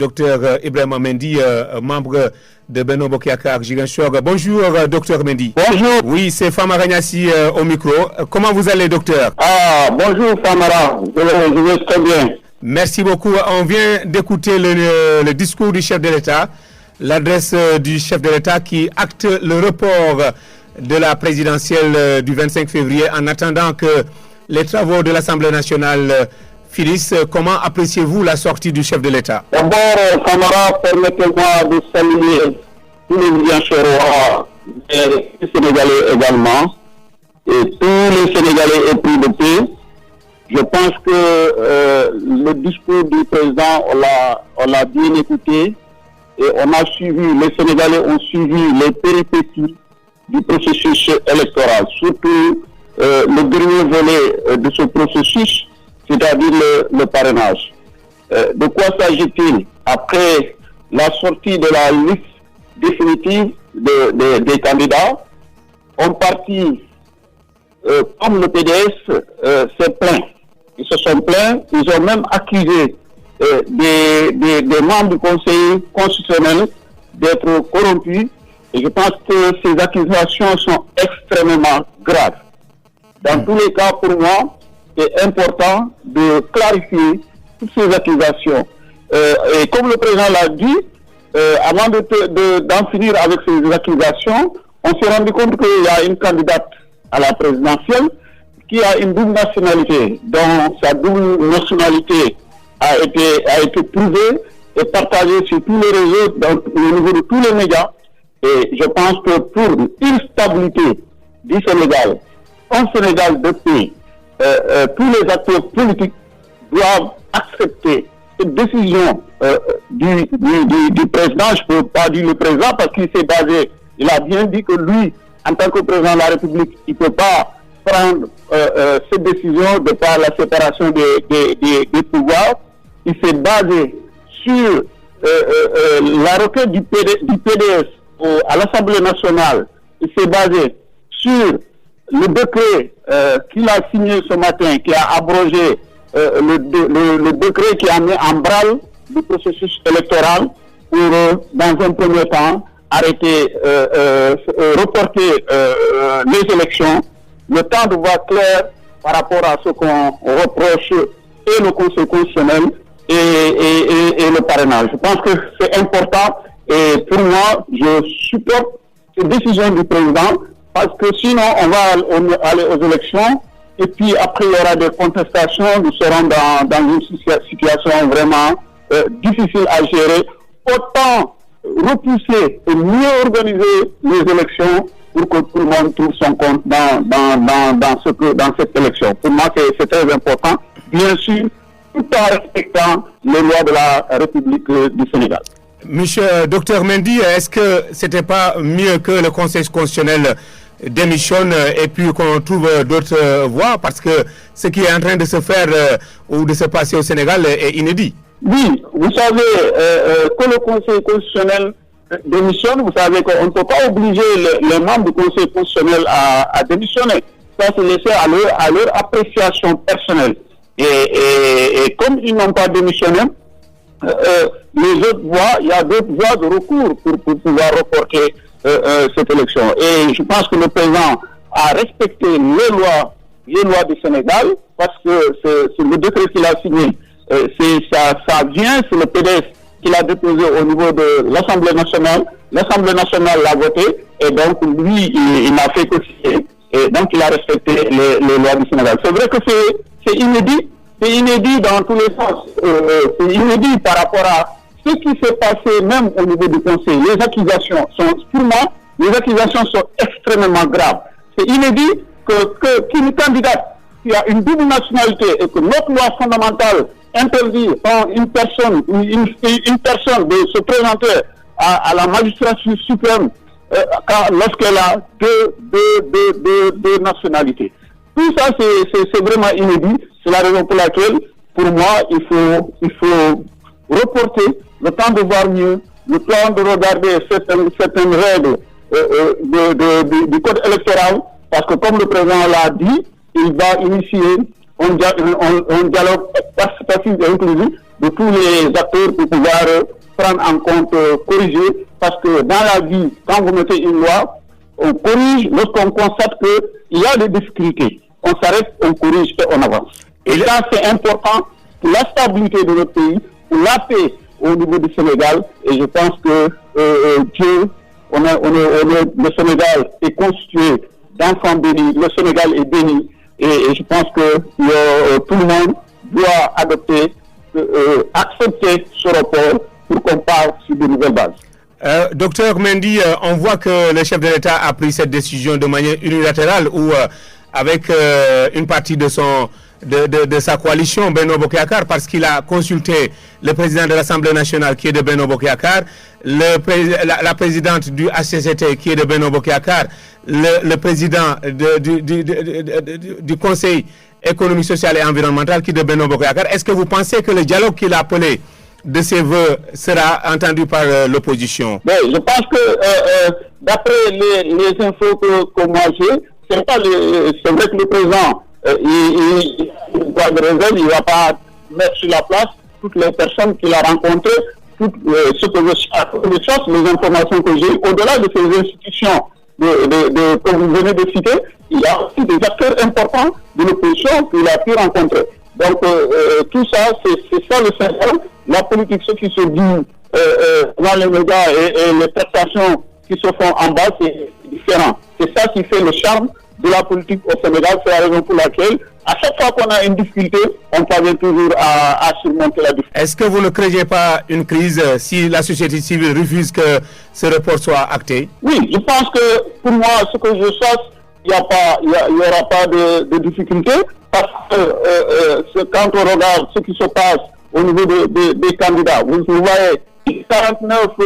Docteur Ibrahima Mendy, membre de Benno Bokk Yakaar Ziguinchor. Bonjour, docteur Mendy. Bonjour. Oui, c'est Famara Niassi au micro. Comment vous allez, docteur? Bonjour, Famara. Je vais très bien. Merci beaucoup. On vient d'écouter le discours du chef de l'État, l'adresse du chef de l'État qui acte le report de la présidentielle du 25 février en attendant que les travaux de l'Assemblée nationale finissent. Comment appréciez-vous la sortie du chef de l'État? D'abord, Famara, permettez-moi de saluer tous les Ziguinchorois et les Sénégalais également, et tous les Sénégalais épris de paix. Je pense que le discours du président, on l'a bien écouté et on a suivi, les Sénégalais ont suivi les péripéties du processus électoral, surtout le dernier volet de ce processus, c'est-à-dire le parrainage. De quoi s'agit-il? Après la sortie de la liste définitive des candidats, un parti comme le PDS s'est plaint. Ils se sont plaints, ils ont même accusé des membres du Conseil constitutionnel d'être corrompus. Et je pense que ces accusations sont extrêmement graves. Dans tous les cas, pour moi, c'est important de clarifier toutes ces accusations. Et comme le président l'a dit, avant d'en finir avec ces accusations, on s'est rendu compte qu'il y a une candidate à la présidentielle qui a une double nationalité, dont sa double nationalité a été prouvée et partagée sur tous les réseaux, au niveau de tous les médias. Et je pense que pour une stabilité du Sénégal, un Sénégal de paix, tous les acteurs politiques doivent accepter cette décision du président. Je ne peux pas dire le président parce qu'il s'est basé, il a bien dit que lui, en tant que président de la République, il ne peut pas prendre cette décision de par la séparation des pouvoirs. Il s'est basé sur la requête du PDS à l'Assemblée nationale. Il s'est basé sur le décret qu'il a signé ce matin, qui a abrogé le décret qui a mis en branle le processus électoral pour, dans un premier temps, arrêter, reporter les élections, le temps de voir clair par rapport à ce qu'on reproche et le Conseil constitutionnel et le parrainage. Je pense que c'est important et pour moi, je supporte cette décision du président parce que sinon, on va aller aux élections et puis après, il y aura des contestations. Nous serons dans une situation vraiment difficile à gérer. Autant repousser et mieux organiser les élections pour que tout le monde trouve son compte dans cette élection. Pour moi, c'est très important, bien sûr, tout en respectant les lois de la République du Sénégal. Monsieur Dr Mendy, est-ce que c'était pas mieux que le Conseil constitutionnel démissionne et puis qu'on trouve d'autres voies, parce que ce qui est en train de se faire ou de se passer au Sénégal est inédit? Oui, vous savez que le Conseil constitutionnel démissionne, vous savez qu'on ne peut pas obliger les membres du Conseil constitutionnel à démissionner. Ça, c'est laissé à leur appréciation personnelle. Et comme ils n'ont pas démissionné, les autres voies, il y a d'autres voies de recours pour pouvoir reporter cette élection. Et je pense que le président a respecté les lois du Sénégal, parce que c'est le décret qu'il a signé. Ça vient, c'est le PDS qu'il a déposé au niveau de l'Assemblée nationale. L'Assemblée nationale l'a voté et donc lui, il n'a fait que signer. Et donc il a respecté les lois du Sénégal. C'est vrai que c'est inédit. C'est inédit dans tous les sens. C'est inédit par rapport à ce qui s'est passé même au niveau du Conseil. Les accusations sont, pour moi, les accusations sont extrêmement graves. C'est inédit qu'une candidate qui a une double nationalité et que notre loi fondamentale interdit à une personne de se présenter à la magistrature suprême lorsqu'elle a deux nationalités. Tout ça, c'est vraiment inédit. C'est la raison pour laquelle, pour moi, il faut reporter le temps de voir mieux, le temps de regarder certaines règles du code électoral, parce que comme le président l'a dit, il va initier un dialogue participatif et inclusif de tous les acteurs pour pouvoir prendre en compte, corriger, parce que dans la vie, quand vous mettez une loi, on corrige lorsqu'on constate qu'il y a des difficultés. On s'arrête, on corrige et on avance. Et ça, c'est important pour la stabilité de notre pays, pour la paix au niveau du Sénégal. Et je pense que Dieu, le Sénégal est constitué d'enfants bénis, le Sénégal est béni. Et je pense que tout le monde doit adopter, accepter ce report pour qu'on parte sur de nouvelles bases. Docteur Mendy, on voit que le chef de l'État a pris cette décision de manière unilatérale ou avec une partie de sa coalition, Benno Bokk Yakaar, parce qu'il a consulté le président de l'Assemblée nationale qui est de Benno Bokk Yakaar, la présidente du HCCT qui est de Benno Bokk Yakaar, le président du Conseil économique, social et environnemental qui est de Benno Bokk Yakaar. Est-ce que vous pensez que le dialogue qu'il a appelé de ses voeux sera entendu par l'opposition? Oui, je pense que d'après les infos que moi j'ai, c'est vrai que le président il doit de réserve, il ne va pas mettre sur la place toutes les personnes qu'il a rencontrées, toutes ce que je cherche, les informations que j'ai, au-delà de ces institutions que vous venez de citer, il y a aussi des acteurs importants de l'opposition qu'il a pu rencontrer. Donc tout ça, c'est ça le Sénégal. La politique, ce qui se dit dans les médias et les prestations qui se font en bas, c'est différent. C'est ça qui fait le charme de la politique au Sénégal. C'est la raison pour laquelle, à chaque fois qu'on a une difficulté, on parvient toujours à surmonter la difficulté. Est-ce que vous ne craignez pas une crise si la société civile refuse que ce report soit acté? Oui, je pense que pour moi, ce que je sache, il n'y aura pas de difficulté, parce que quand on regarde ce qui se passe au niveau des candidats, vous voyez 49, je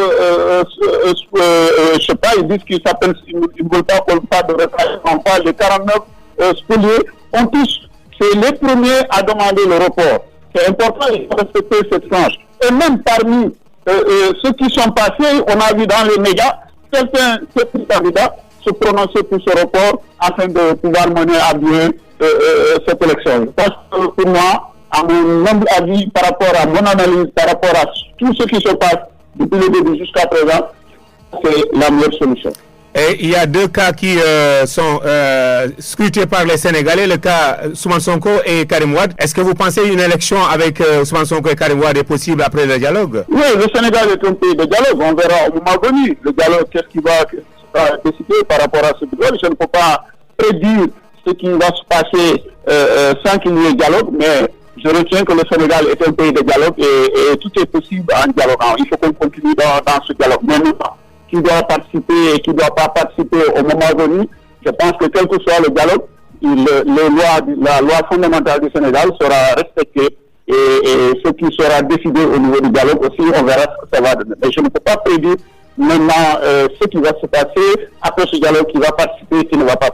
sais pas, ils disent qu'ils s'appellent, ils ne veulent pas de retraite, on parle de 49 spoliés, on touche. C'est les premiers à demander le report. C'est important de respecter cette tranche. Et même parmi ceux qui sont passés, on a vu dans les médias, certains candidats se prononcer pour ce report afin de pouvoir mener à bien cette élection. Je pense que pour moi, à mon humble avis, par rapport à mon analyse, par rapport à tout ce qui se passe depuis le début jusqu'à présent, c'est la meilleure solution. Et il y a deux cas qui sont scrutés par les Sénégalais, le cas Ousmane Sonko et Karim Wade. Est-ce que vous pensez qu'une élection avec Ousmane Sonko et Karim Wade est possible après le dialogue? Oui, le Sénégal est un pays de dialogue. On verra au moment venu le dialogue, qu'est-ce qui va décider par rapport à ce dialogue. Je ne peux pas prédire ce qui va se passer sans qu'il y ait dialogue, mais je retiens que le Sénégal est un pays de dialogue et tout est possible en dialoguant. Il faut qu'on continue dans ce dialogue. Mais qui doit participer et qui ne doit pas participer au moment venu, je pense que quel que soit le dialogue, la loi fondamentale du Sénégal sera respectée et ce qui sera décidé au niveau du dialogue aussi, on verra ce que ça va donner. Mais je ne peux pas prédire maintenant ce qui va se passer après ce dialogue, qui va participer et qui ne va pas participer.